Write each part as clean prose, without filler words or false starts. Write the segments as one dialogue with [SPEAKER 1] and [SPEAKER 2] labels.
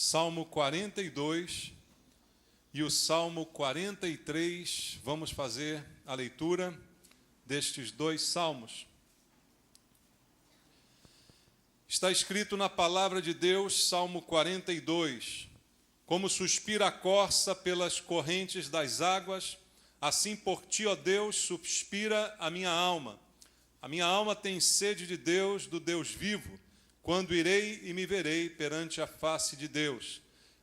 [SPEAKER 1] Salmo 42 e o Salmo 43. Vamos fazer a leitura destes dois salmos. Está escrito na palavra de Deus, Salmo 42: Como suspira a corça pelas correntes das águas, assim por ti, ó Deus, suspira a minha alma. A minha alma tem sede de Deus, do Deus vivo. Quando irei e me verei perante a face de Deus?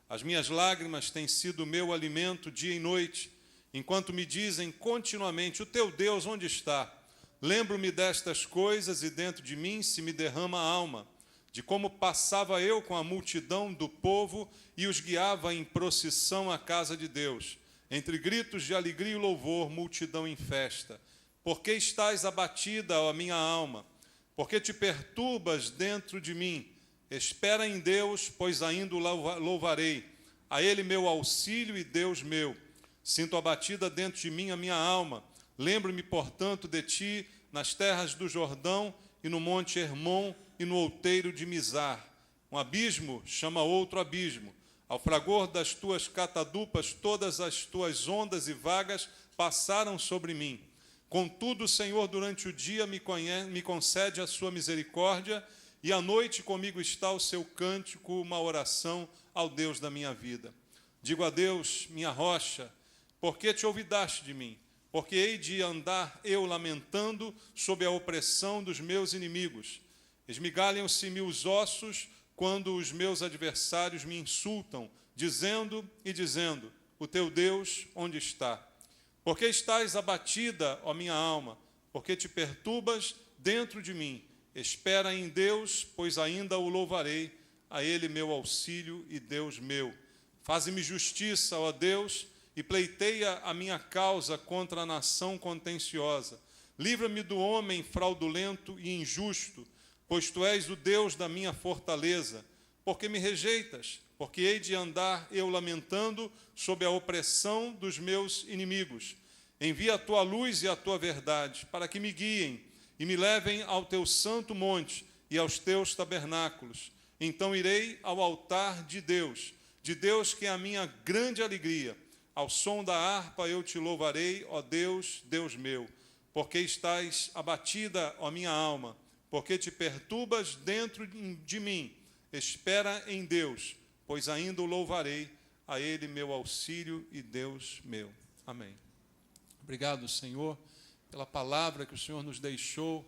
[SPEAKER 1] As minhas lágrimas têm sido meu alimento dia e noite, enquanto me dizem continuamente: o teu Deus onde está? Lembro-me destas coisas e dentro de mim se me derrama a alma, de como passava eu com a multidão do povo e os guiava em procissão à casa de Deus, entre gritos de alegria e louvor, multidão em festa. Por que estás abatida, ó minha alma? Por que te perturbas dentro de mim? Espera em Deus, pois ainda o louvarei. A Ele meu auxílio e Deus meu. Sinto abatida dentro de mim a minha alma. Lembro-me, portanto, de ti nas terras do Jordão e no monte Hermon e no outeiro de Mizar. Um abismo chama outro abismo. Ao fragor das tuas catadupas, todas as tuas ondas e vagas passaram sobre mim. Contudo, o Senhor, durante o dia me concede a sua misericórdia, e à noite comigo está o seu cântico, uma oração ao Deus da minha vida. Digo a Deus, minha rocha: por que te olvidaste de mim? Porque hei de andar eu lamentando sob a opressão dos meus inimigos. Esmigalham-se-me os ossos quando os meus adversários me insultam, dizendo: o teu Deus onde está? Por que estás abatida, ó minha alma? Por que te perturbas dentro de mim? Espera em Deus, pois ainda o louvarei, a Ele meu auxílio e Deus meu. Faze-me justiça, ó Deus, e pleiteia a minha causa contra a nação contenciosa. Livra-me do homem fraudulento e injusto, pois tu és o Deus da minha fortaleza. Por que me rejeitas? Porque hei de andar eu lamentando sob a opressão dos meus inimigos. Envia a tua luz e a tua verdade, para que me guiem e me levem ao teu santo monte e aos teus tabernáculos. Então irei ao altar de Deus que é a minha grande alegria. Ao som da harpa eu te louvarei, ó Deus, Deus meu. Porque estás abatida, ó minha alma? Porque te perturbas dentro de mim? Espera em Deus, pois ainda o louvarei, a Ele meu auxílio e Deus meu. Amém. Obrigado, Senhor, pela palavra que o Senhor nos deixou,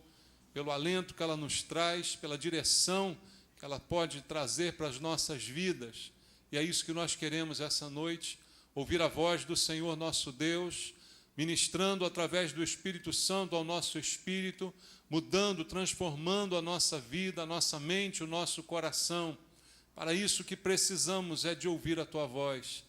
[SPEAKER 1] pelo alento que ela nos traz, pela direção que ela pode trazer para as nossas vidas. E é isso que nós queremos essa noite, ouvir a voz do Senhor nosso Deus, ministrando através do Espírito Santo ao nosso espírito, mudando, transformando a nossa vida, a nossa mente, o nosso coração. Para isso que precisamos é de ouvir a tua voz.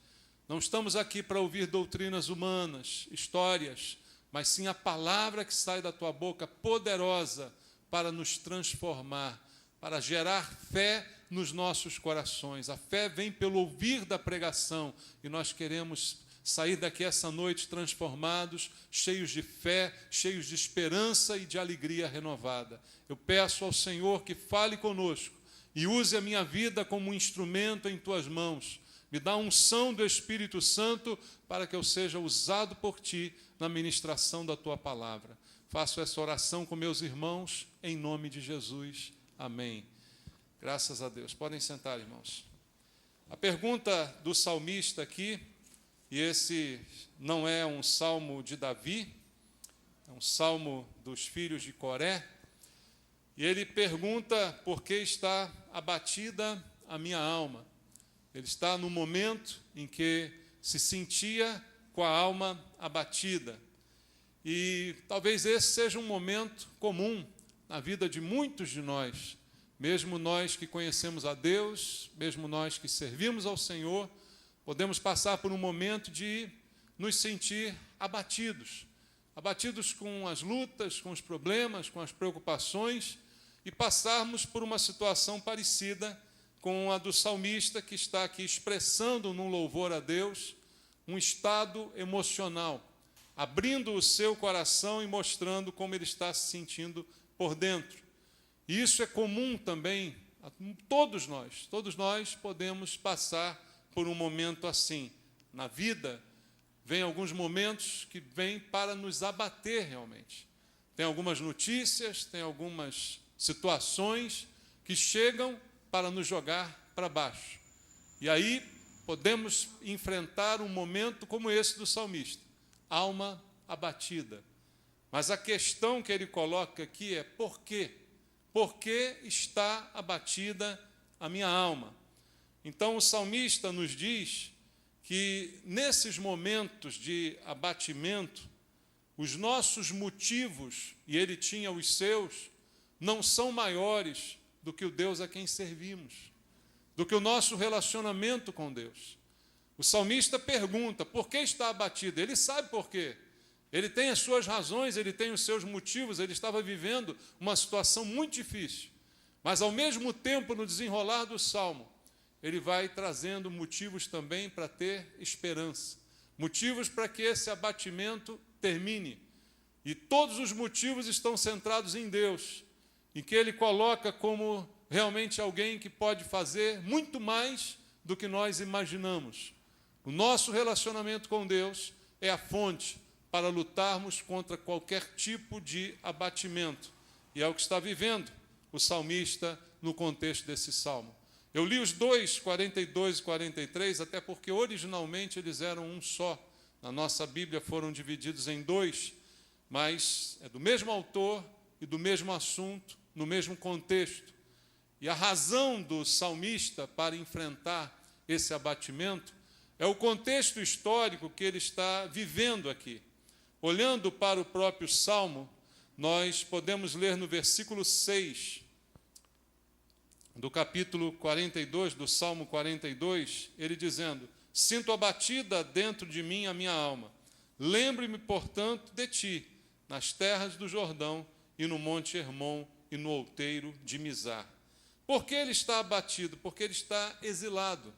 [SPEAKER 1] Não estamos aqui para ouvir doutrinas humanas, histórias, mas sim a palavra que sai da tua boca, poderosa para nos transformar, para gerar fé nos nossos corações. A fé vem pelo ouvir da pregação, e nós queremos sair daqui essa noite transformados, cheios de fé, cheios de esperança e de alegria renovada. Eu peço ao Senhor que fale conosco e use a minha vida como um instrumento em tuas mãos. Me dá a unção do Espírito Santo para que eu seja usado por ti na ministração da tua palavra. Faço essa oração com meus irmãos, em nome de Jesus. Amém. Graças a Deus. Podem sentar, irmãos. A pergunta do salmista aqui, e esse não é um salmo de Davi, é um salmo dos filhos de Coré, e ele pergunta: por que está abatida a minha alma? Ele está no momento em que se sentia com a alma abatida. E talvez esse seja um momento comum na vida de muitos de nós, mesmo nós que conhecemos a Deus, mesmo nós que servimos ao Senhor, podemos passar por um momento de nos sentir abatidos com as lutas, com os problemas, com as preocupações, e passarmos por uma situação parecida com a do salmista, que está aqui expressando num louvor a Deus um estado emocional, abrindo o seu coração e mostrando como ele está se sentindo por dentro. E isso é comum também Todos nós podemos passar por um momento assim. Na vida, vem alguns momentos que vêm para nos abater realmente. Tem algumas notícias, tem algumas situações que chegam para nos jogar para baixo. E aí podemos enfrentar um momento como esse do salmista, alma abatida. Mas a questão que ele coloca aqui é por quê? Por que está abatida a minha alma? Então o salmista nos diz que nesses momentos de abatimento, os nossos motivos, e ele tinha os seus, não são maiores do que o Deus a quem servimos, do que o nosso relacionamento com Deus. O salmista pergunta, por que está abatido? Ele sabe por quê. Ele tem as suas razões, ele tem os seus motivos, ele estava vivendo uma situação muito difícil. Mas, ao mesmo tempo, no desenrolar do Salmo, ele vai trazendo motivos também para ter esperança. Motivos para que esse abatimento termine. E todos os motivos estão centrados em Deus, em que ele coloca como realmente alguém que pode fazer muito mais do que nós imaginamos. O nosso relacionamento com Deus é a fonte para lutarmos contra qualquer tipo de abatimento. E é o que está vivendo o salmista no contexto desse salmo. Eu li os dois, 42 e 43, até porque originalmente eles eram um só. Na nossa Bíblia foram divididos em dois, mas é do mesmo autor e do mesmo assunto, no mesmo contexto. E a razão do salmista para enfrentar esse abatimento é o contexto histórico que ele está vivendo aqui. Olhando para o próprio Salmo, nós podemos ler no versículo 6 do capítulo 42, do Salmo 42, ele dizendo: sinto abatida dentro de mim a minha alma. Lembre-me, portanto, de ti, nas terras do Jordão e no monte Hermon e no outeiro de Mizar. Por que ele está abatido? Porque ele está exilado.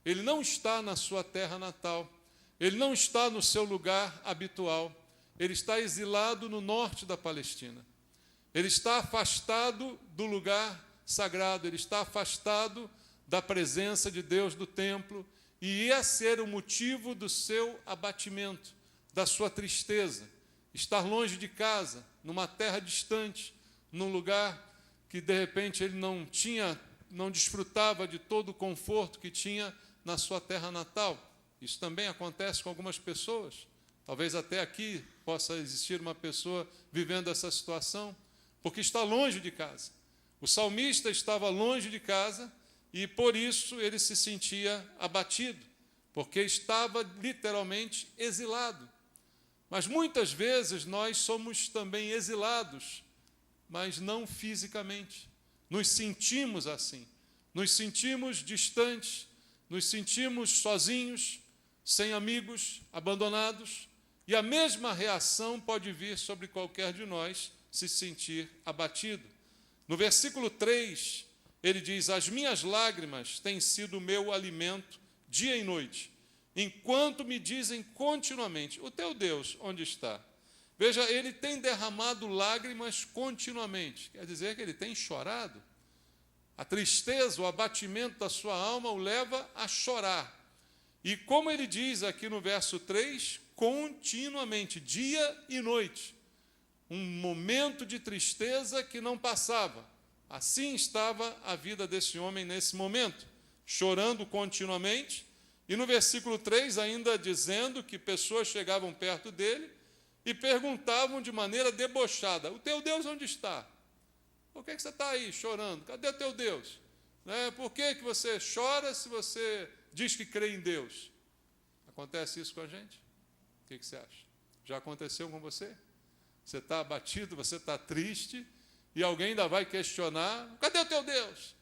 [SPEAKER 1] Ele não está na sua terra natal. Ele não está no seu lugar habitual. Ele está exilado no norte da Palestina. Ele está afastado do lugar sagrado, ele está afastado da presença de Deus do templo, e ia ser o motivo do seu abatimento, da sua tristeza, estar longe de casa, numa terra distante, num lugar que de repente ele não desfrutava de todo o conforto que tinha na sua terra natal. Isso também acontece com algumas pessoas. Talvez até aqui possa existir uma pessoa vivendo essa situação, porque está longe de casa. O salmista estava longe de casa e, por isso, ele se sentia abatido, porque estava literalmente exilado. Mas, muitas vezes, nós somos também exilados, mas não fisicamente. Nos sentimos assim, nos sentimos distantes, nos sentimos sozinhos, sem amigos, abandonados. E a mesma reação pode vir sobre qualquer de nós se sentir abatido. No versículo 3, ele diz: as minhas lágrimas têm sido o meu alimento dia e noite, enquanto me dizem continuamente: o teu Deus onde está? Veja, ele tem derramado lágrimas continuamente, quer dizer que ele tem chorado. A tristeza, o abatimento da sua alma o leva a chorar. E como ele diz aqui no verso 3, continuamente, dia e noite. Um momento de tristeza que não passava. Assim estava a vida desse homem nesse momento, chorando continuamente. E no versículo 3, ainda dizendo que pessoas chegavam perto dele e perguntavam de maneira debochada: o teu Deus onde está? Por que você está aí chorando? Cadê o teu Deus? Por que você chora se você diz que crê em Deus? Acontece isso com a gente? O que você acha? Já aconteceu com você? Você está abatido, você está triste, e alguém ainda vai questionar: cadê o teu Deus?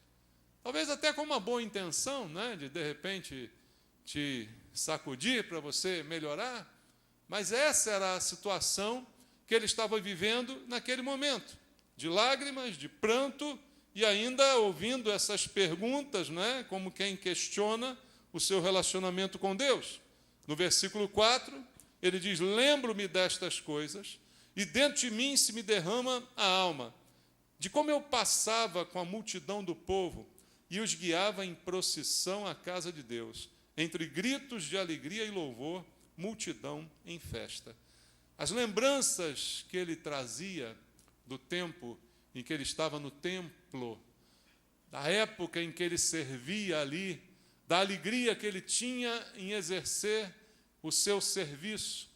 [SPEAKER 1] Talvez até com uma boa intenção, de repente, te sacudir para você melhorar, mas essa era a situação que ele estava vivendo naquele momento, de lágrimas, de pranto, e ainda ouvindo essas perguntas, como quem questiona o seu relacionamento com Deus. No versículo 4, ele diz: lembro-me destas coisas, e dentro de mim se me derrama a alma. de como eu passava com a multidão do povo e os guiava em procissão à casa de Deus, entre gritos de alegria e louvor, multidão em festa. As lembranças que ele trazia do tempo em que ele estava no templo, da época em que ele servia ali, da alegria que ele tinha em exercer o seu serviço,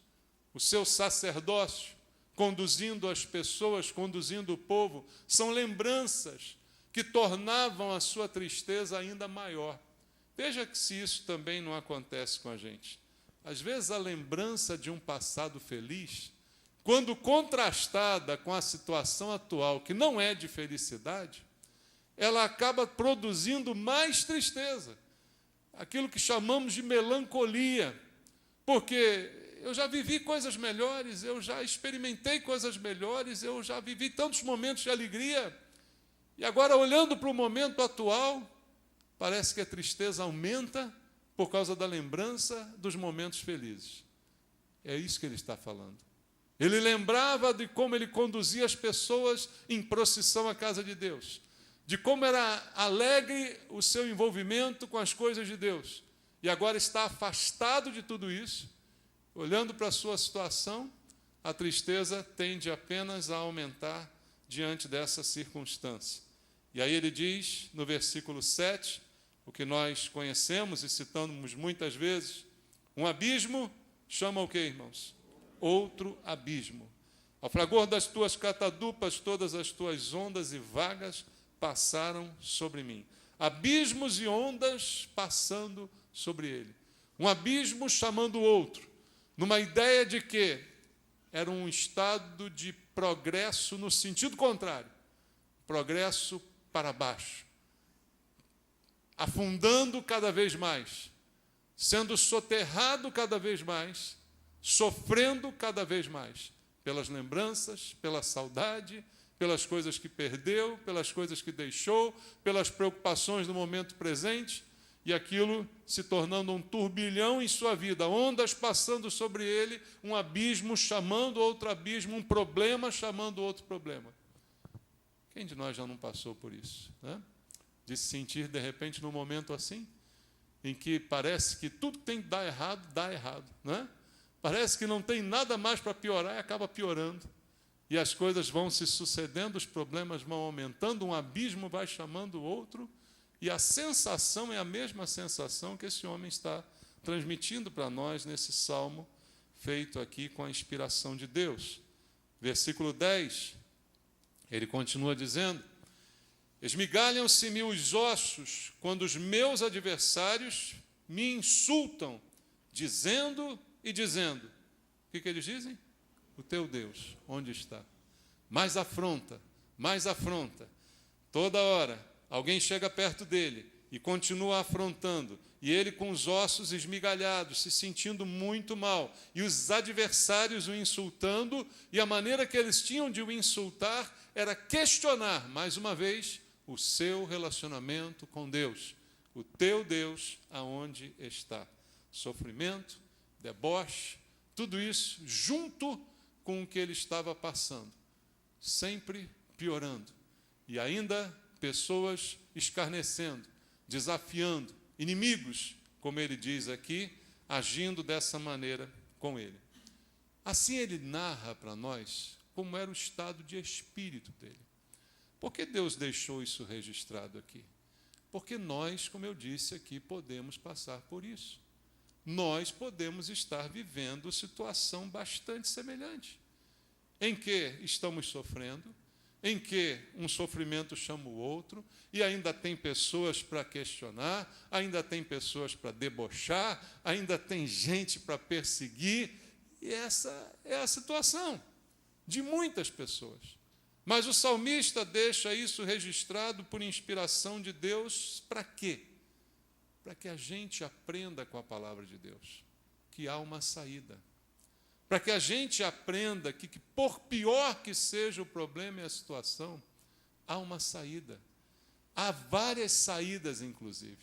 [SPEAKER 1] o seu sacerdócio, conduzindo as pessoas, conduzindo o povo, são lembranças que tornavam a sua tristeza ainda maior. Veja que se isso também não acontece com a gente. Às vezes a lembrança de um passado feliz, quando contrastada com a situação atual, que não é de felicidade, ela acaba produzindo mais tristeza, aquilo que chamamos de melancolia, porque eu já vivi coisas melhores, eu já experimentei coisas melhores, eu já vivi tantos momentos de alegria, e agora, olhando para o momento atual, parece que a tristeza aumenta por causa da lembrança dos momentos felizes. É isso que ele está falando. Ele lembrava de como ele conduzia as pessoas em procissão à casa de Deus, de como era alegre o seu envolvimento com as coisas de Deus, e agora está afastado de tudo isso. Olhando para a sua situação, a tristeza tende apenas a aumentar diante dessa circunstância. E aí ele diz, no versículo 7, o que nós conhecemos e citamos muitas vezes, um abismo chama o quê, irmãos? Outro abismo. Ao fragor das tuas catadupas, todas as tuas ondas e vagas passaram sobre mim. Abismos e ondas passando sobre ele. Um abismo chamando o outro, numa ideia de que era um estado de progresso no sentido contrário, progresso para baixo, afundando cada vez mais, sendo soterrado cada vez mais, sofrendo cada vez mais, pelas lembranças, pela saudade, pelas coisas que perdeu, pelas coisas que deixou, pelas preocupações do momento presente, e aquilo se tornando um turbilhão em sua vida, ondas passando sobre ele, um abismo chamando outro abismo, um problema chamando outro problema. Quem de nós já não passou por isso, né? De se sentir, de repente, num momento assim, em que parece que tudo tem que dar errado, dá errado, né? Parece que não tem nada mais para piorar e acaba piorando. E as coisas vão se sucedendo, os problemas vão aumentando, um abismo vai chamando o outro, e a sensação é a mesma sensação que esse homem está transmitindo para nós nesse salmo, feito aqui com a inspiração de Deus. Versículo 10, ele continua dizendo: esmigalham-se-me os ossos quando os meus adversários me insultam, dizendo e dizendo. O que eles dizem? O teu Deus, onde está? Mais afronta, mais afronta. Toda hora alguém chega perto dele e continua afrontando, e ele com os ossos esmigalhados, se sentindo muito mal, e os adversários o insultando, e a maneira que eles tinham de o insultar era questionar, mais uma vez, o seu relacionamento com Deus. O teu Deus, aonde está? Sofrimento, deboche, tudo isso junto com o que ele estava passando, sempre piorando, e ainda pessoas escarnecendo, desafiando, inimigos, como ele diz aqui, agindo dessa maneira com ele. Assim ele narra para nós como era o estado de espírito dele. Por que Deus deixou isso registrado aqui? Porque nós, como eu disse aqui, podemos passar por isso. Nós podemos estar vivendo situação bastante semelhante, em que estamos sofrendo, em que um sofrimento chama o outro, e ainda tem pessoas para questionar, ainda tem pessoas para debochar, ainda tem gente para perseguir, e essa é a situação de muitas pessoas. Mas o salmista deixa isso registrado por inspiração de Deus para quê? Para que a gente aprenda com a palavra de Deus que há uma saída. Para que a gente aprenda que, por pior que seja o problema e a situação, há uma saída. Há várias saídas, inclusive.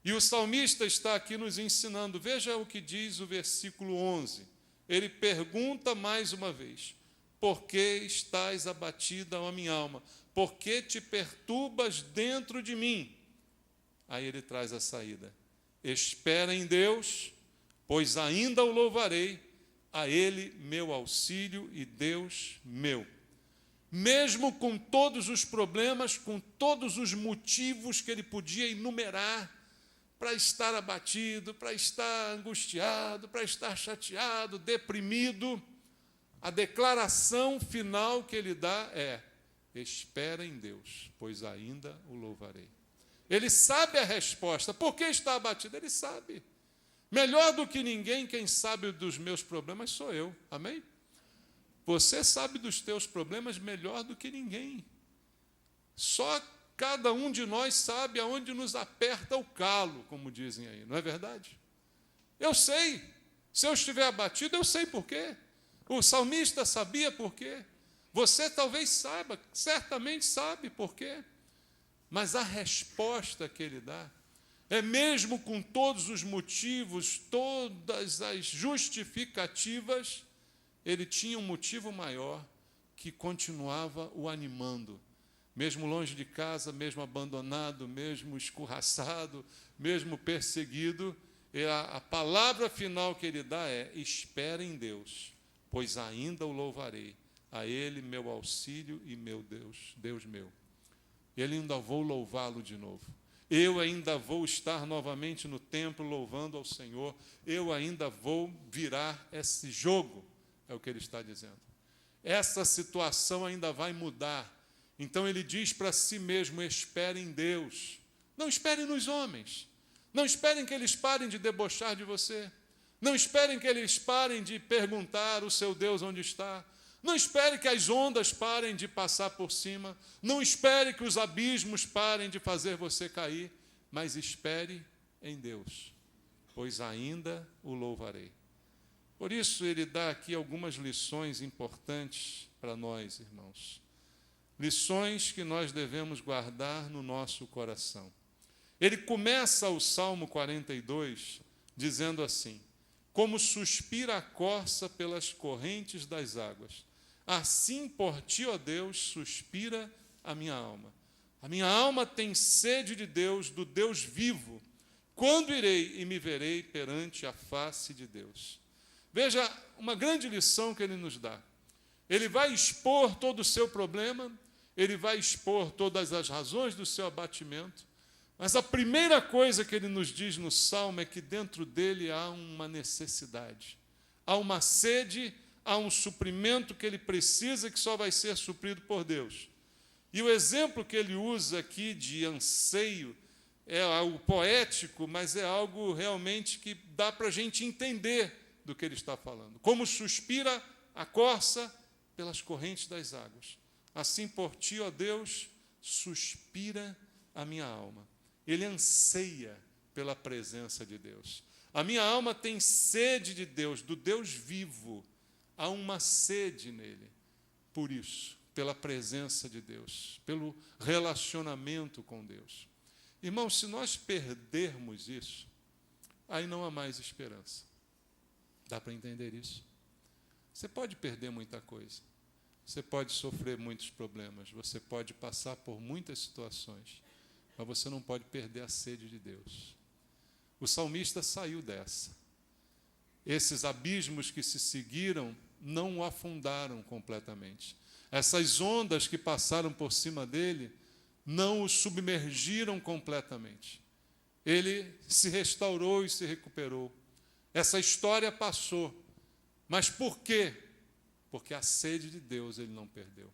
[SPEAKER 1] E o salmista está aqui nos ensinando. Veja o que diz o versículo 11. Ele pergunta mais uma vez: por que estás abatida, ó minha alma? por que te perturbas dentro de mim? Aí ele traz a saída. Espera em Deus, pois ainda o louvarei, a Ele meu auxílio e Deus meu. Mesmo com todos os problemas, com todos os motivos que ele podia enumerar para estar abatido, para estar angustiado, para estar chateado, deprimido, a declaração final que ele dá é: espera em Deus, pois ainda o louvarei. Ele sabe a resposta. Por que está abatido? Ele sabe. Melhor do que ninguém, quem sabe dos meus problemas sou eu. Amém? Você sabe dos teus problemas melhor do que ninguém. Só cada um de nós sabe aonde nos aperta o calo, como dizem aí. Não é verdade? Eu sei. Se eu estiver abatido, eu sei por quê. O salmista sabia por quê. Você talvez saiba, certamente sabe por quê. Mas a resposta que ele dá é, mesmo com todos os motivos, todas as justificativas, ele tinha um motivo maior que continuava o animando. Mesmo longe de casa, mesmo abandonado, mesmo escorraçado, mesmo perseguido, a palavra final que ele dá é: espera em Deus, pois ainda o louvarei, a Ele meu auxílio e meu Deus, Deus meu. Ele ainda vou louvá-lo de novo. Eu ainda vou estar novamente no templo louvando ao Senhor. Eu ainda vou virar esse jogo, é o que ele está dizendo. Essa situação ainda vai mudar. Então ele diz para si mesmo: espere em Deus. Não espere nos homens. Não esperem que eles parem de debochar de você. Não esperem que eles parem de perguntar o seu Deus onde está. Não espere que as ondas parem de passar por cima. Não espere que os abismos parem de fazer você cair. Mas espere em Deus, pois ainda o louvarei. Por isso, ele dá aqui algumas lições importantes para nós, irmãos. Lições que nós devemos guardar no nosso coração. Ele começa o Salmo 42 dizendo assim: como suspira a corça pelas correntes das águas, assim por ti, ó Deus, suspira a minha alma. A minha alma tem sede de Deus, do Deus vivo. Quando irei e me verei perante a face de Deus? Veja uma grande lição que ele nos dá. Ele vai expor todo o seu problema, ele vai expor todas as razões do seu abatimento, mas a primeira coisa que ele nos diz no Salmo é que dentro dele há uma necessidade, há uma sede, há um suprimento que ele precisa, que só vai ser suprido por Deus. E o exemplo que ele usa aqui de anseio é algo poético, mas é algo realmente que dá para a gente entender do que ele está falando. Como suspira a corça pelas correntes das águas, assim por ti, ó Deus, suspira a minha alma. Ele anseia pela presença de Deus. A minha alma tem sede de Deus, do Deus vivo. Há uma sede nele. Por isso, pela presença de Deus, pelo relacionamento com Deus. Irmãos, se nós perdermos isso, aí não há mais esperança. Dá para entender isso? Você pode perder muita coisa. Você pode sofrer muitos problemas. Você pode passar por muitas situações. Mas você não pode perder a sede de Deus. O salmista saiu dessa. Esses abismos que se seguiram não o afundaram completamente. Essas ondas que passaram por cima dele não o submergiram completamente. Ele se restaurou e se recuperou. Essa história passou. Mas por quê? Porque a sede de Deus ele não perdeu.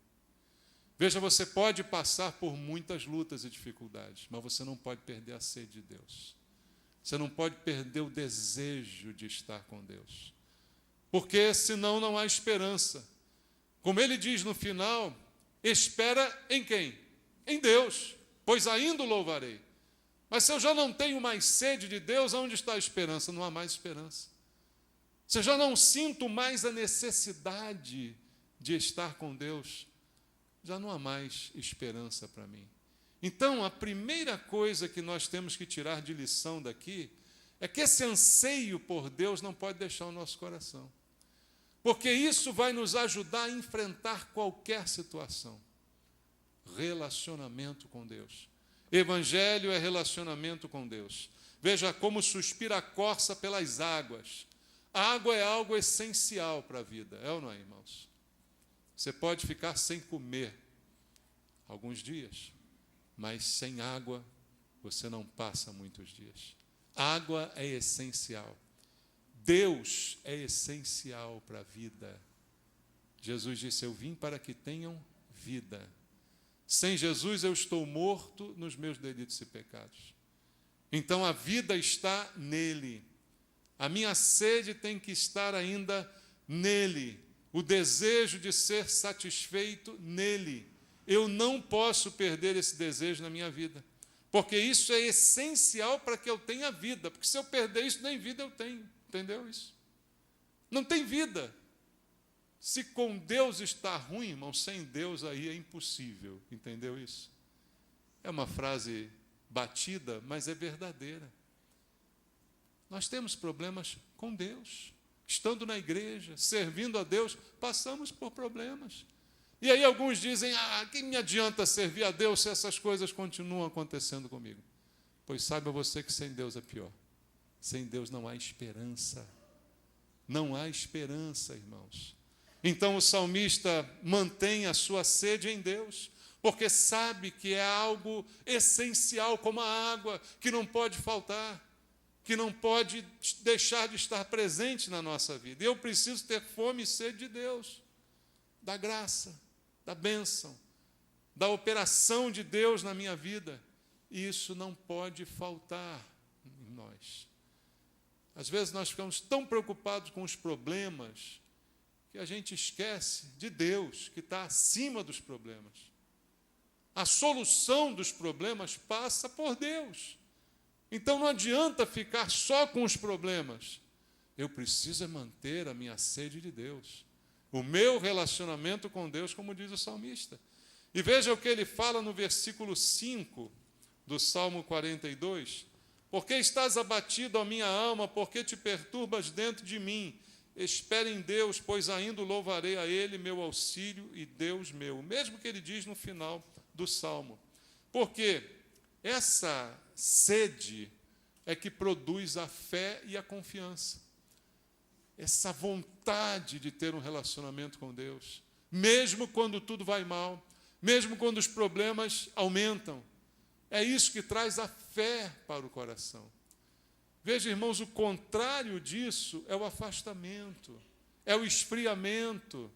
[SPEAKER 1] Veja, você pode passar por muitas lutas e dificuldades, mas você não pode perder a sede de Deus. Você não pode perder o desejo de estar com Deus. Porque senão não há esperança. Como ele diz no final, espera em quem? Em Deus, pois ainda o louvarei. Mas se eu já não tenho mais sede de Deus, onde está a esperança? Não há mais esperança. Se eu já não sinto mais a necessidade de estar com Deus, já não há mais esperança para mim. Então, a primeira coisa que nós temos que tirar de lição daqui é que esse anseio por Deus não pode deixar o nosso coração. Porque isso vai nos ajudar a enfrentar qualquer situação. relacionamento com Deus. Evangelho é relacionamento com Deus. Veja como suspira a corça pelas águas. A água é algo essencial para a vida, é ou não é, irmãos? Você pode ficar sem comer alguns dias, mas sem água você não passa muitos dias. Água é essencial. Deus é essencial para a vida. Jesus disse: eu vim para que tenham vida. Sem Jesus eu estou morto nos meus delitos e pecados. Então a vida está nele. A minha sede tem que estar ainda nele. O desejo de ser satisfeito nele. Eu não posso perder esse desejo na minha vida, porque isso é essencial para que eu tenha vida, porque se eu perder isso, nem vida eu tenho. Entendeu isso? Não tem vida. Se com Deus está ruim, irmão, sem Deus aí é impossível. Entendeu isso? É uma frase batida, mas é verdadeira. Nós temos problemas com Deus. Estando na igreja, servindo a Deus, passamos por problemas. E aí alguns dizem: que me adianta servir a Deus se essas coisas continuam acontecendo comigo? Pois saiba você que sem Deus é pior. Sem Deus não há esperança. Não há esperança, irmãos. Então o salmista mantém a sua sede em Deus, porque sabe que é algo essencial, como a água, que não pode faltar, que não pode deixar de estar presente na nossa vida. Eu preciso ter fome e sede de Deus, da graça, da bênção, da operação de Deus na minha vida. E isso não pode faltar em nós. Às vezes nós ficamos tão preocupados com os problemas que a gente esquece de Deus, que está acima dos problemas. A solução dos problemas passa por Deus. Então não adianta ficar só com os problemas. Eu preciso manter a minha sede de Deus, o meu relacionamento com Deus, como diz o salmista. E veja o que ele fala no versículo 5 do Salmo 42. Por que estás abatido, ó minha alma? Por que te perturbas dentro de mim? Espere em Deus, pois ainda o louvarei a Ele, meu auxílio e Deus meu. O mesmo que ele diz no final do Salmo. Porque essa sede é que produz a fé e a confiança. Essa vontade de ter um relacionamento com Deus, mesmo quando tudo vai mal, mesmo quando os problemas aumentam. É isso que traz a fé para o coração. Veja, irmãos, o contrário disso é o afastamento, é o esfriamento.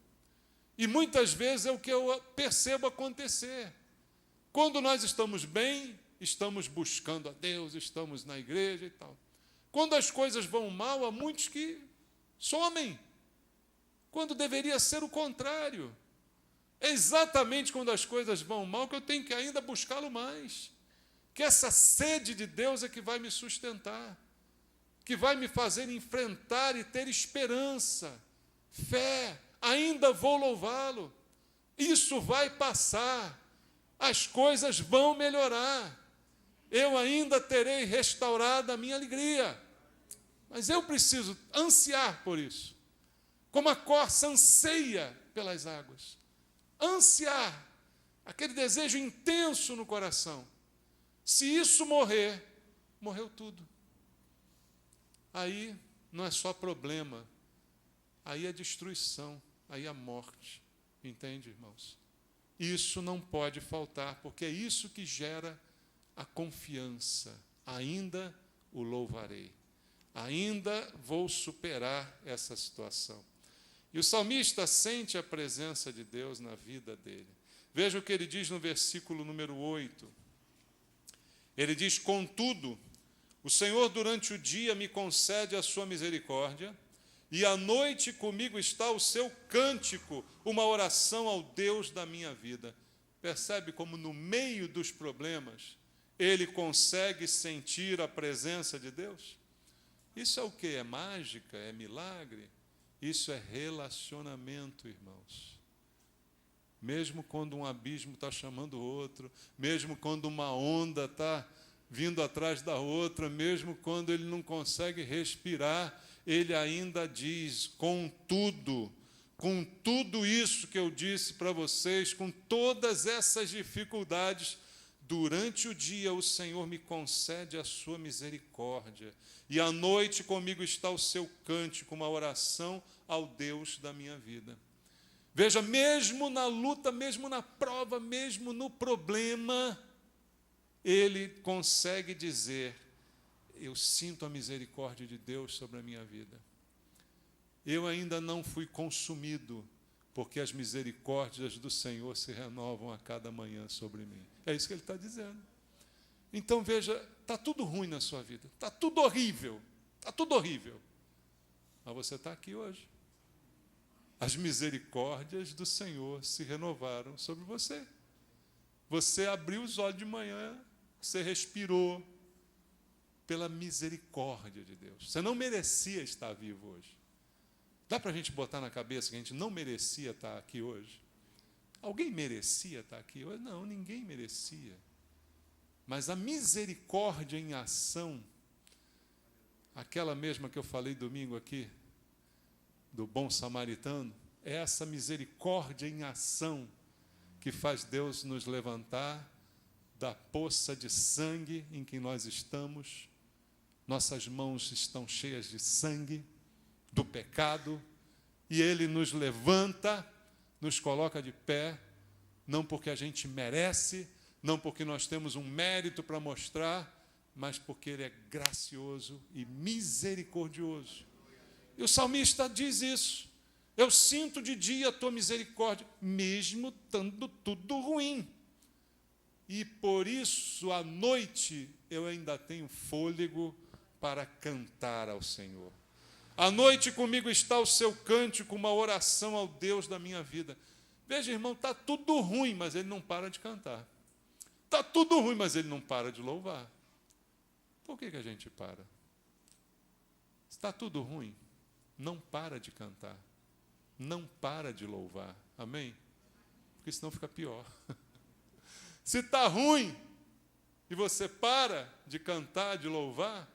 [SPEAKER 1] E muitas vezes é o que eu percebo acontecer. Quando nós estamos bem, estamos buscando a Deus, estamos na igreja e tal. Quando as coisas vão mal, há muitos que somem, quando deveria ser o contrário. É exatamente quando as coisas vão mal que eu tenho que ainda buscá-lo mais. Que essa sede de Deus é que vai me sustentar, que vai me fazer enfrentar e ter esperança, fé, ainda vou louvá-lo. Isso vai passar, as coisas vão melhorar, eu ainda terei restaurado a minha alegria. Mas eu preciso ansiar por isso, como a corça anseia pelas águas. Ansiar, aquele desejo intenso no coração. Se isso morrer, morreu tudo. Aí não é só problema, aí é destruição, aí é morte. Entende, irmãos? Isso não pode faltar, porque é isso que gera a confiança. Ainda o louvarei. Ainda vou superar essa situação. E o salmista sente a presença de Deus na vida dele. Veja o que ele diz no versículo número 8. Ele diz: contudo, o Senhor durante o dia me concede a sua misericórdia, e à noite comigo está o seu cântico, uma oração ao Deus da minha vida. Percebe como no meio dos problemas ele consegue sentir a presença de Deus? Isso é o quê? É mágica? É milagre? Isso é relacionamento, irmãos. Mesmo quando um abismo está chamando o outro, mesmo quando uma onda está vindo atrás da outra, mesmo quando ele não consegue respirar, ele ainda diz: contudo, com tudo isso que eu disse para vocês, com todas essas dificuldades, durante o dia o Senhor me concede a sua misericórdia. E à noite comigo está o seu cântico, uma oração ao Deus da minha vida. Veja, mesmo na luta, mesmo na prova, mesmo no problema, ele consegue dizer: eu sinto a misericórdia de Deus sobre a minha vida. Eu ainda não fui consumido, porque as misericórdias do Senhor se renovam a cada manhã sobre mim. É isso que ele está dizendo. Então, veja, está tudo ruim na sua vida, está tudo horrível, mas você está aqui hoje. As misericórdias do Senhor se renovaram sobre você. Você abriu os olhos de manhã, você respirou pela misericórdia de Deus. Você não merecia estar vivo hoje. Dá para a gente botar na cabeça que a gente não merecia estar aqui hoje? Alguém merecia estar aqui hoje? Não, ninguém merecia. Mas a misericórdia em ação, aquela mesma que eu falei domingo aqui, do bom samaritano, é essa misericórdia em ação que faz Deus nos levantar da poça de sangue em que nós estamos. Nossas mãos estão cheias de sangue do pecado, e Ele nos levanta, nos coloca de pé, não porque a gente merece, não porque nós temos um mérito para mostrar, mas porque Ele é gracioso e misericordioso. E o salmista diz isso: eu sinto de dia a tua misericórdia, mesmo estando tudo ruim. E por isso, à noite, eu ainda tenho fôlego para cantar ao Senhor. À noite comigo está o seu cântico, uma oração ao Deus da minha vida. Veja, irmão, está tudo ruim, mas ele não para de cantar. Está tudo ruim, mas ele não para de louvar. Por que a gente para? Está tudo ruim, não para de cantar, não para de louvar. Amém? Porque senão fica pior. Se está ruim e você para de cantar, de louvar,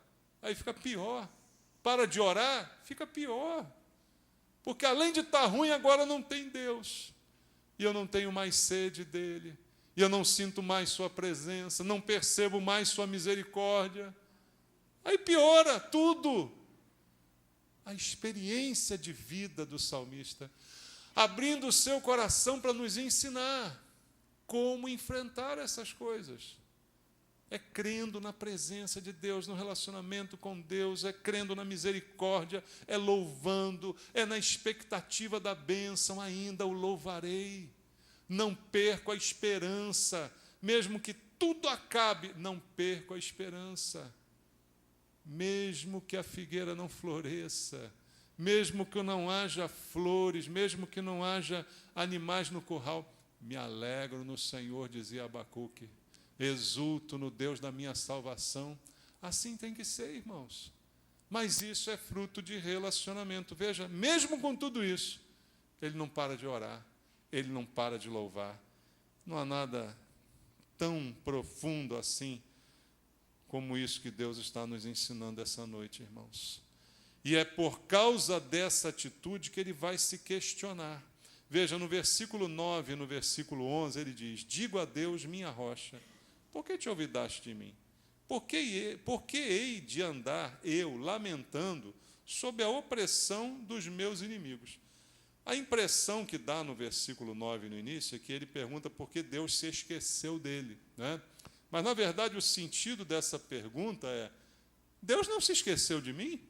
[SPEAKER 1] aí fica pior. Para de orar, fica pior. Porque além de estar ruim, agora não tem Deus. E eu não tenho mais sede dele. E eu não sinto mais sua presença, não percebo mais sua misericórdia. Aí piora tudo. A experiência de vida do salmista, abrindo o seu coração para nos ensinar como enfrentar essas coisas. É crendo na presença de Deus, no relacionamento com Deus, é crendo na misericórdia, é louvando, é na expectativa da bênção, ainda o louvarei. Não perco a esperança, mesmo que tudo acabe, não perco a esperança. Mesmo que a figueira não floresça, mesmo que não haja flores, mesmo que não haja animais no curral, me alegro no Senhor, dizia Abacuque. Exulto no Deus da minha salvação. Assim tem que ser, irmãos. Mas isso é fruto de relacionamento. Veja, mesmo com tudo isso, ele não para de orar, ele não para de louvar. Não há nada tão profundo assim como isso que Deus está nos ensinando essa noite, irmãos. E é por causa dessa atitude que ele vai se questionar. Veja, no versículo 9 e no versículo 11, ele diz: digo a Deus, minha rocha, por que te olvidaste de mim? Por que hei de andar eu lamentando sob a opressão dos meus inimigos? A impressão que dá no versículo 9 no início é que ele pergunta por que Deus se esqueceu dele, né? Mas, na verdade, o sentido dessa pergunta é: Deus não se esqueceu de mim?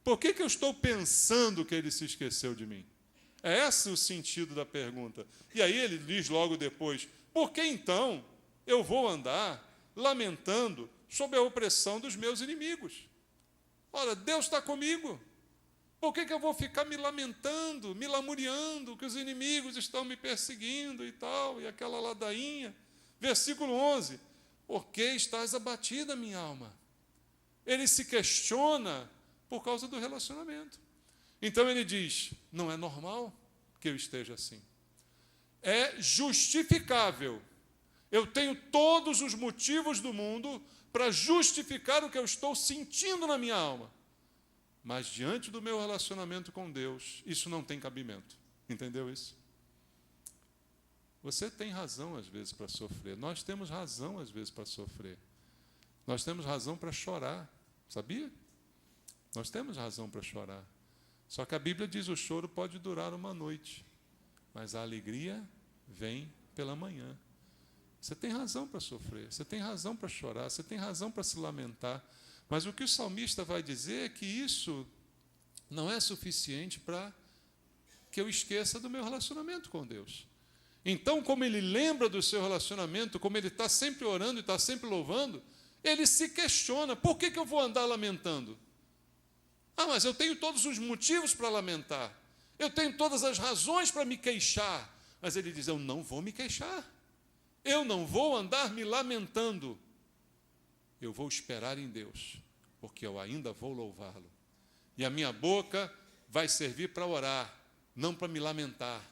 [SPEAKER 1] Por que eu estou pensando que ele se esqueceu de mim? É esse o sentido da pergunta. E aí ele diz logo depois: por que então eu vou andar lamentando sob a opressão dos meus inimigos? Ora, Deus está comigo. Por que eu vou ficar me lamentando, me lamuriando, que os inimigos estão me perseguindo e tal, e aquela ladainha? Versículo 11: por que estás abatida, minha alma? Ele se questiona por causa do relacionamento. Então ele diz: não é normal que eu esteja assim. É justificável. Eu tenho todos os motivos do mundo para justificar o que eu estou sentindo na minha alma. Mas diante do meu relacionamento com Deus, isso não tem cabimento. Entendeu isso? Você tem razão, às vezes, para sofrer. Nós temos razão, às vezes, para sofrer. Nós temos razão para chorar. Sabia? Nós temos razão para chorar. Só que a Bíblia diz que o choro pode durar uma noite, mas a alegria vem pela manhã. Você tem razão para sofrer, você tem razão para chorar, você tem razão para se lamentar. Mas o que o salmista vai dizer é que isso não é suficiente para que eu esqueça do meu relacionamento com Deus. Então, como ele lembra do seu relacionamento, como ele está sempre orando e está sempre louvando, ele se questiona: por que eu vou andar lamentando? Mas eu tenho todos os motivos para lamentar, eu tenho todas as razões para me queixar. Mas ele diz: eu não vou me queixar, eu não vou andar me lamentando, eu vou esperar em Deus, porque eu ainda vou louvá-lo. E a minha boca vai servir para orar, não para me lamentar.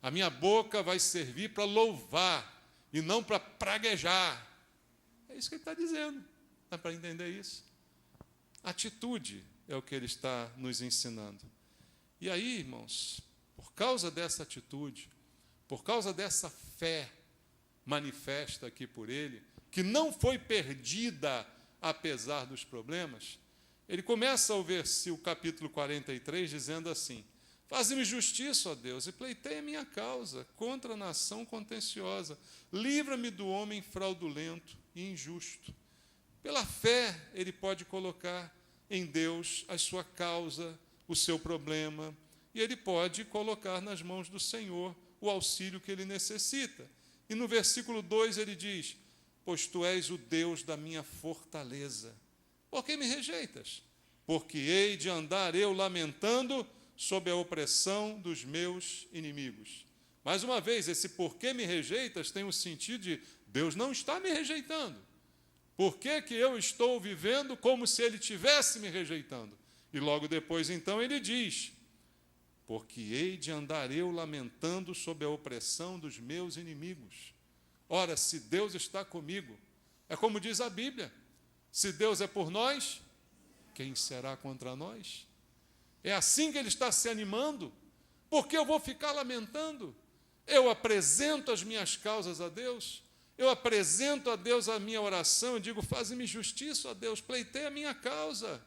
[SPEAKER 1] A minha boca vai servir para louvar e não para praguejar. É isso que ele está dizendo. Dá para entender isso? Atitude é o que ele está nos ensinando. E aí, irmãos, por causa dessa atitude, por causa dessa fé manifesta aqui por ele, que não foi perdida apesar dos problemas, ele começa o capítulo 43 dizendo assim: faze-me justiça, ó Deus, e pleiteia a minha causa contra a nação contenciosa. Livra-me do homem fraudulento e injusto. Pela fé, ele pode colocar em Deus a sua causa, o seu problema, e ele pode colocar nas mãos do Senhor o auxílio que ele necessita. E no versículo 2 ele diz: pois tu és o Deus da minha fortaleza. Por que me rejeitas? Porque hei de andar eu lamentando sob a opressão dos meus inimigos. Mais uma vez, esse porquê me rejeitas tem o sentido de Deus não está me rejeitando. Por que eu estou vivendo como se ele estivesse me rejeitando? E logo depois, então, ele diz: porque hei de andar eu lamentando sob a opressão dos meus inimigos. Ora, se Deus está comigo, é como diz a Bíblia: se Deus é por nós, quem será contra nós? É assim que ele está se animando. Porque eu vou ficar lamentando? Eu apresento as minhas causas a Deus, eu apresento a Deus a minha oração, eu digo: faze-me justiça, ó Deus, pleiteia a minha causa,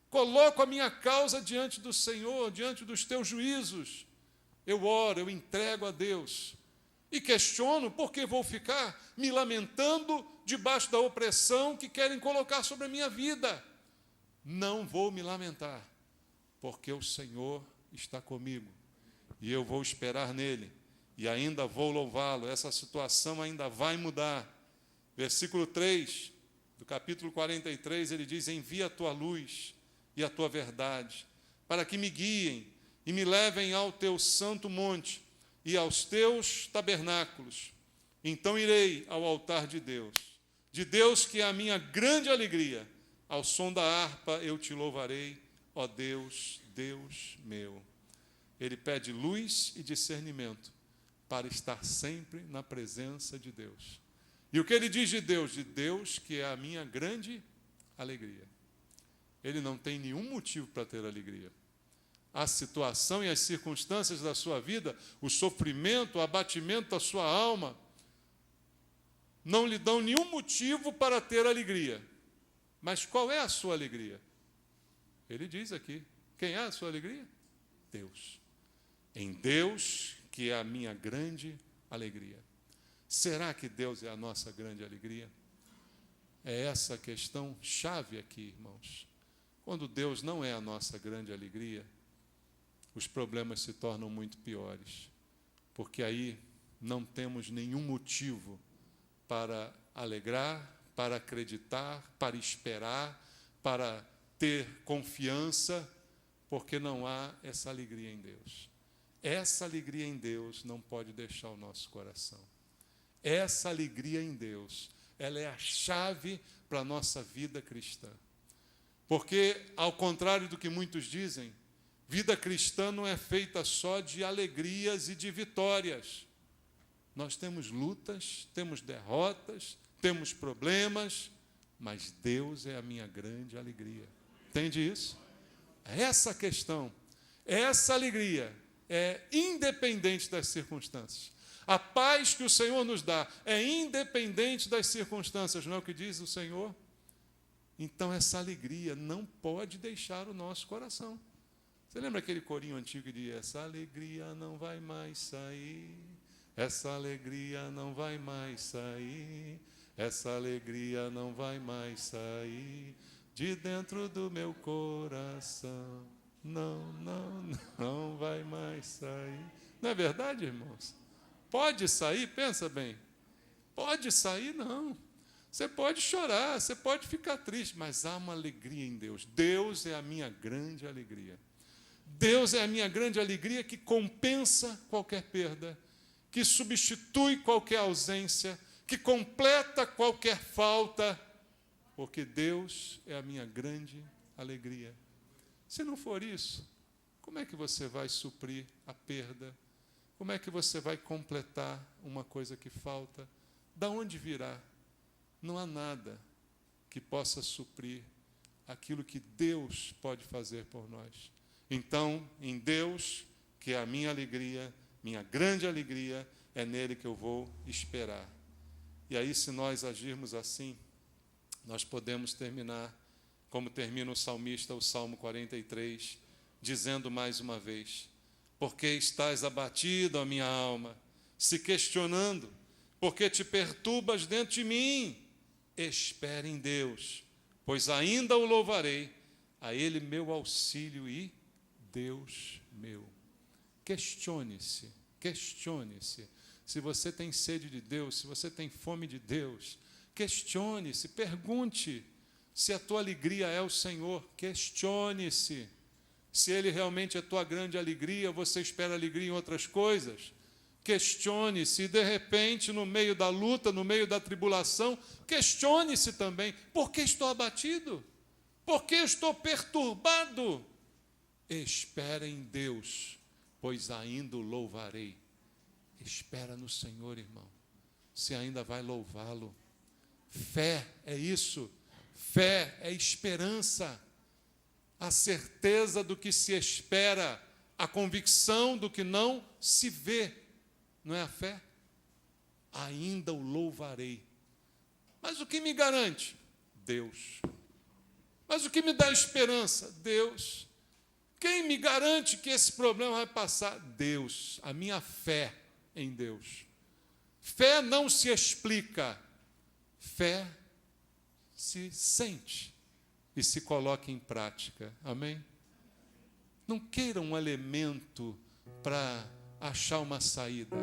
[SPEAKER 1] coloco a minha causa diante do Senhor, diante dos teus juízos. Eu oro, eu entrego a Deus e questiono por que vou ficar me lamentando debaixo da opressão que querem colocar sobre a minha vida. Não vou me lamentar, porque o Senhor está comigo, e eu vou esperar nele, e ainda vou louvá-lo. Essa situação ainda vai mudar. Versículo 3 do capítulo 43, ele diz: envia a tua luz e a tua verdade, para que me guiem e me levem ao teu santo monte e aos teus tabernáculos. Então irei ao altar de Deus que é a minha grande alegria. Ao som da harpa eu te louvarei, ó Deus, Deus meu. Ele pede luz e discernimento para estar sempre na presença de Deus. E o que ele diz de Deus? De Deus que é a minha grande alegria. Ele não tem nenhum motivo para ter alegria. A situação e as circunstâncias da sua vida, o sofrimento, o abatimento da sua alma, não lhe dão nenhum motivo para ter alegria. Mas qual é a sua alegria? Ele diz aqui: quem é a sua alegria? Deus. Em Deus, que é a minha grande alegria. Será que Deus é a nossa grande alegria? É essa a questão chave aqui, irmãos. Quando Deus não é a nossa grande alegria, os problemas se tornam muito piores, porque aí não temos nenhum motivo para alegrar, para acreditar, para esperar, para ter confiança, porque não há essa alegria em Deus. Essa alegria em Deus não pode deixar o nosso coração. Essa alegria em Deus, ela é a chave para a nossa vida cristã. Porque, ao contrário do que muitos dizem, vida cristã não é feita só de alegrias e de vitórias. Nós temos lutas, temos derrotas, temos problemas, mas Deus é a minha grande alegria. Entende isso? Essa questão, essa alegria é independente das circunstâncias. A paz que o Senhor nos dá é independente das circunstâncias, não é o que diz o Senhor? Então, essa alegria não pode deixar o nosso coração. Você lembra aquele corinho antigo que dizia: essa alegria não vai mais sair, essa alegria não vai mais sair, essa alegria não vai mais sair de dentro do meu coração. Não, não, não vai mais sair. Não é verdade, irmãos? Pode sair? Pensa bem. Pode sair, não. Você pode chorar, você pode ficar triste, mas há uma alegria em Deus. Deus é a minha grande alegria. Deus é a minha grande alegria que compensa qualquer perda, que substitui qualquer ausência, que completa qualquer falta, porque Deus é a minha grande alegria. Se não for isso, como é que você vai suprir a perda? Como é que você vai completar uma coisa que falta? Da onde virá? Não há nada que possa suprir aquilo que Deus pode fazer por nós. Então, em Deus, que é a minha alegria, minha grande alegria, é nele que eu vou esperar. E aí, se nós agirmos assim, nós podemos terminar, como termina o salmista, o Salmo 43, dizendo mais uma vez: porque estás abatido, a minha alma, se questionando, porque te perturbas dentro de mim? Espere em Deus, pois ainda o louvarei, a Ele meu auxílio e Deus meu. Questione-se, questione-se. Se você tem sede de Deus, se você tem fome de Deus, questione-se, pergunte se a tua alegria é o Senhor, questione-se. Se Ele realmente é a tua grande alegria, você espera alegria em outras coisas? Questione-se, de repente, no meio da luta, no meio da tribulação, questione-se também: por que estou abatido? Por que estou perturbado? Espera em Deus, pois ainda o louvarei. Espera no Senhor, irmão. Você ainda vai louvá-lo. Fé é isso. Fé é esperança. A certeza do que se espera, a convicção do que não se vê. Não é a fé? Ainda o louvarei. Mas o que me garante? Deus. Mas o que me dá esperança? Deus. Quem me garante que esse problema vai passar? Deus. A minha fé em Deus. Fé não se explica. Fé se sente e se coloca em prática. Amém? Não queira um elemento para achar uma saída.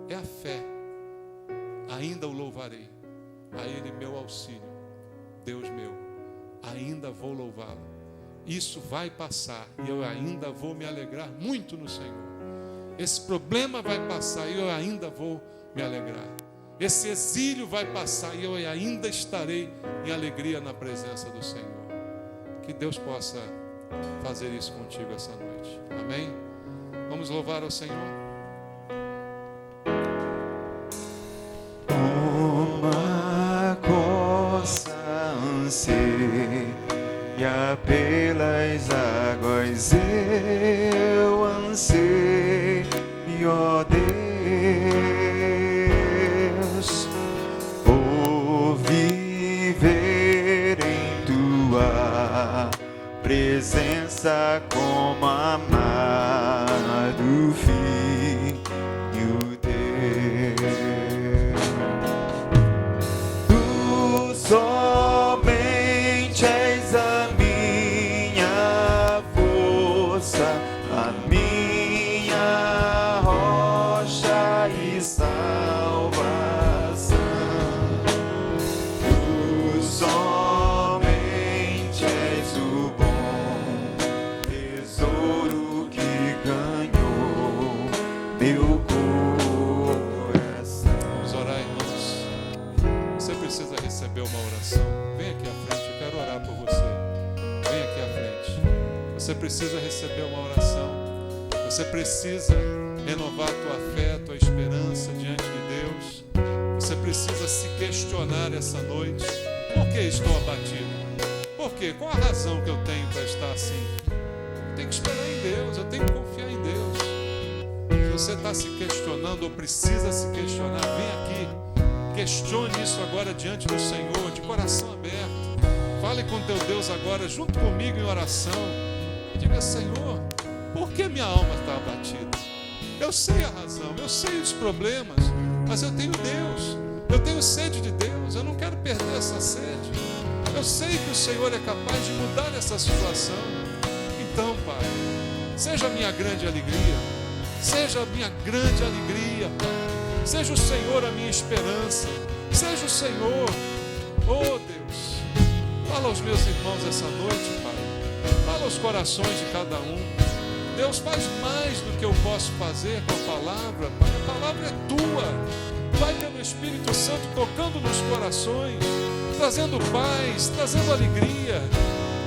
[SPEAKER 1] É a fé. Ainda o louvarei. A Ele meu auxílio. Deus meu. Ainda vou louvá-lo. Isso vai passar e eu ainda vou me alegrar muito no Senhor. Esse problema vai passar e eu ainda vou me alegrar. Esse exílio vai passar e eu ainda estarei em alegria na presença do Senhor. Que Deus possa fazer isso contigo essa noite. Amém? Vamos louvar ao Senhor.
[SPEAKER 2] Uma coisa anseia pelas águas, eu anseio, ó Deus, por viver em tua presença como amado filho teu. Tu somente és a minha força, a minha rocha e salvação. Tu somente és o bom tesouro que ganhou meu coração.
[SPEAKER 1] Vamos orar, irmãos. Você precisa receber uma oração. Vem aqui à frente, eu quero orar por você. Vem aqui à frente. Você precisa receber uma oração. Você precisa renovar a tua fé, a tua esperança diante de Deus. Você precisa se questionar essa noite. Por que estou abatido? Por quê? Qual a razão que eu tenho para estar assim? Eu tenho que esperar em Deus, eu tenho que confiar em Deus. você está se questionando ou precisa se questionar, vem aqui. Questione isso agora diante do Senhor, de coração aberto. Fale com teu Deus agora, junto comigo em oração. Diga: Senhor, por que minha alma está abatida? Eu sei a razão, eu sei os problemas, mas eu tenho Deus. Eu tenho sede de Deus, eu não quero perder essa sede. Eu sei que o Senhor é capaz de mudar essa situação. Então, Pai, seja a minha grande alegria. Seja a minha grande alegria, Pai. Seja o Senhor a minha esperança. Seja o Senhor, oh Deus. Fala aos meus irmãos essa noite, Pai. Fala aos corações de cada um. Deus, faz mais do que eu posso fazer com a palavra, Pai. A palavra é tua. Vai pelo Espírito Santo tocando nos corações, trazendo paz, trazendo alegria,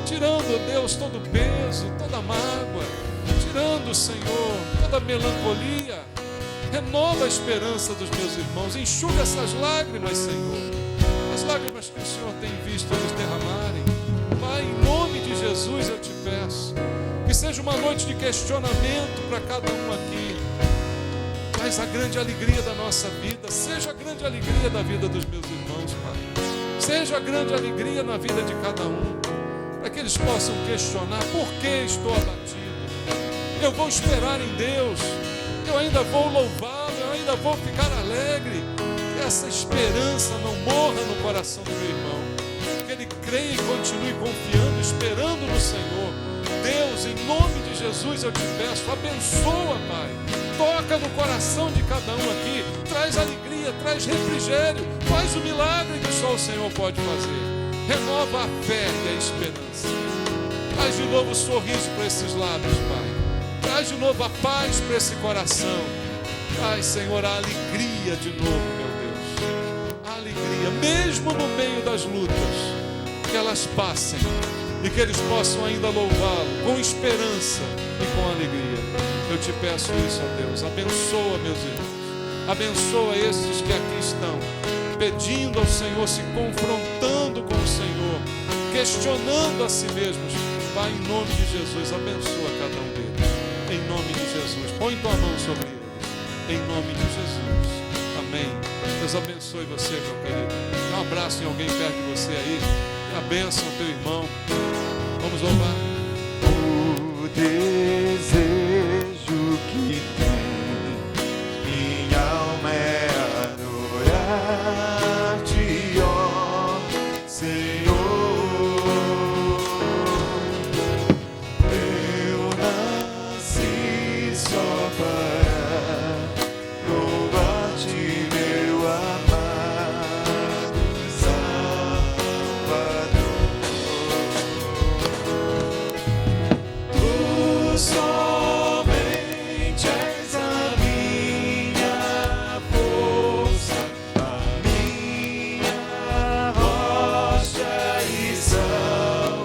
[SPEAKER 1] tirando, Deus, todo peso, toda mágoa, tirando, Senhor, toda melancolia. Renova a esperança dos meus irmãos, enxuga essas lágrimas, Senhor, as lágrimas que o Senhor tem visto eles derramarem. Pai, em nome de Jesus eu te peço, que seja uma noite de questionamento para cada um aqui. Mas a grande alegria da nossa vida, seja a grande alegria da vida dos meus irmãos, Pai. Seja a grande alegria na vida de cada um, para que eles possam questionar: por que estou abatido? Eu vou esperar em Deus, eu ainda vou louvá-lo, eu ainda vou ficar alegre. Que essa esperança não morra no coração do meu irmão, que ele creia e continue confiando, esperando no Senhor. Deus, em nome de Jesus eu te peço, abençoa, Pai. Toca no coração de cada um aqui, traz alegria, traz refrigério, faz o milagre que só o Senhor pode fazer. Renova a fé e a esperança. Traz de novo o sorriso para esses lábios, Pai. Traz de novo a paz para esse coração. Traz, Senhor, a alegria de novo, meu Deus. A alegria, mesmo no meio das lutas, que elas passem e que eles possam ainda louvá-lo com esperança e com alegria. Eu te peço isso, ó Deus. Abençoa meus irmãos. Abençoa esses que aqui estão, pedindo ao Senhor, se confrontando com o Senhor, questionando a si mesmos. Pai, em nome de Jesus, abençoa cada um deles. Em nome de Jesus. Põe tua mão sobre eles. Em nome de Jesus. Amém. Deus abençoe você, meu querido. Dá um abraço em alguém perto de você aí. A bênção ao teu irmão. Vamos louvar.
[SPEAKER 2] O desejo que tem minha alma é adorar-te, ó Senhor. Eu nasci só para louvar-te, meu amado Salvador. Somente és a minha força, a minha rocha e salvação.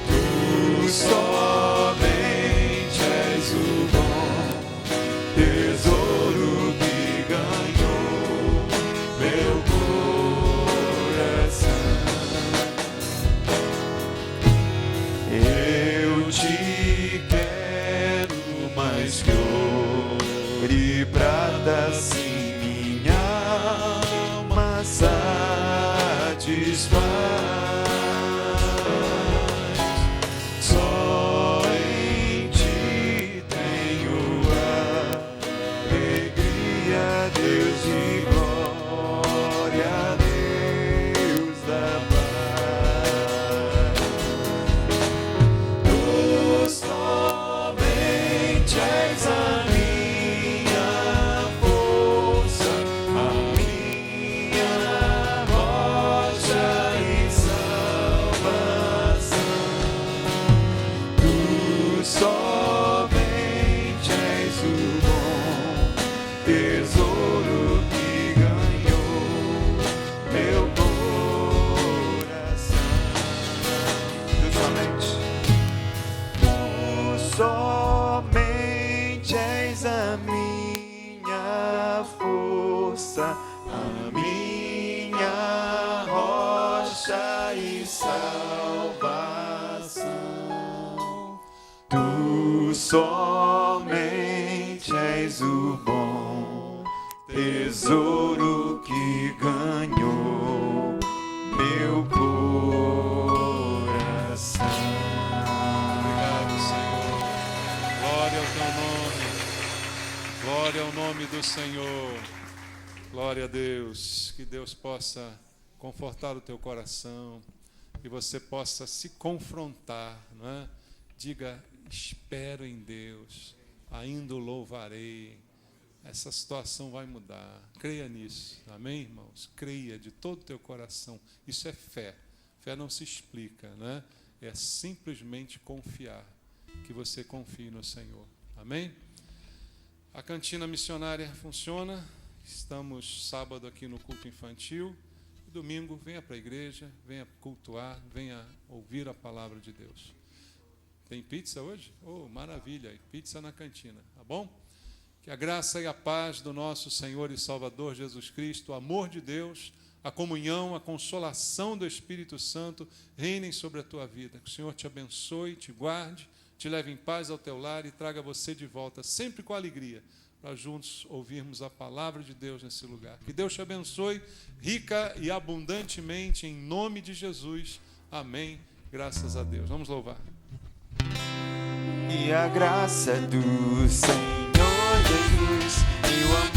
[SPEAKER 2] Tu somente és o bom tesouro que ganhou meu coração. Eu te quero mais que ouro e prata, assim minha alma satisfaz. Só em ti tenho alegria, Deus de glória, Deus da paz. Tu somente és a minha força, a minha rocha e salvação. Tu somente és o bom tesouro que ganhou meu coração. Tu somente. Tu somente és a minha força, a minha rocha e salvação. Tu somente és o bom tesouro que ganhou meu coração.
[SPEAKER 1] Obrigado, Senhor. Glória ao teu nome. Glória ao nome do Senhor. Glória a Deus. Que Deus possa confortar o teu coração, que você possa se confrontar, não é? Diga, espero em Deus, ainda o louvarei. Essa situação vai mudar. Creia nisso. Amém, irmãos? Creia de todo o teu coração. Isso é fé. Fé não se explica, né? É simplesmente confiar. Que você confie no Senhor. Amém? A cantina missionária funciona. Estamos sábado aqui no culto infantil. Domingo, venha para a igreja, venha cultuar, venha ouvir a palavra de Deus. Tem pizza hoje? Oh, maravilha, pizza na cantina, tá bom? Que a graça e a paz do nosso Senhor e Salvador Jesus Cristo, o amor de Deus, a comunhão, a consolação do Espírito Santo reinem sobre a tua vida. Que o Senhor te abençoe, te guarde, te leve em paz ao teu lar e traga você de volta, sempre com alegria, para juntos ouvirmos a palavra de Deus nesse lugar. Que Deus te abençoe rica e abundantemente, em nome de Jesus. Amém. Graças a Deus. Vamos louvar.
[SPEAKER 2] E a graça do Senhor Jesus e o amor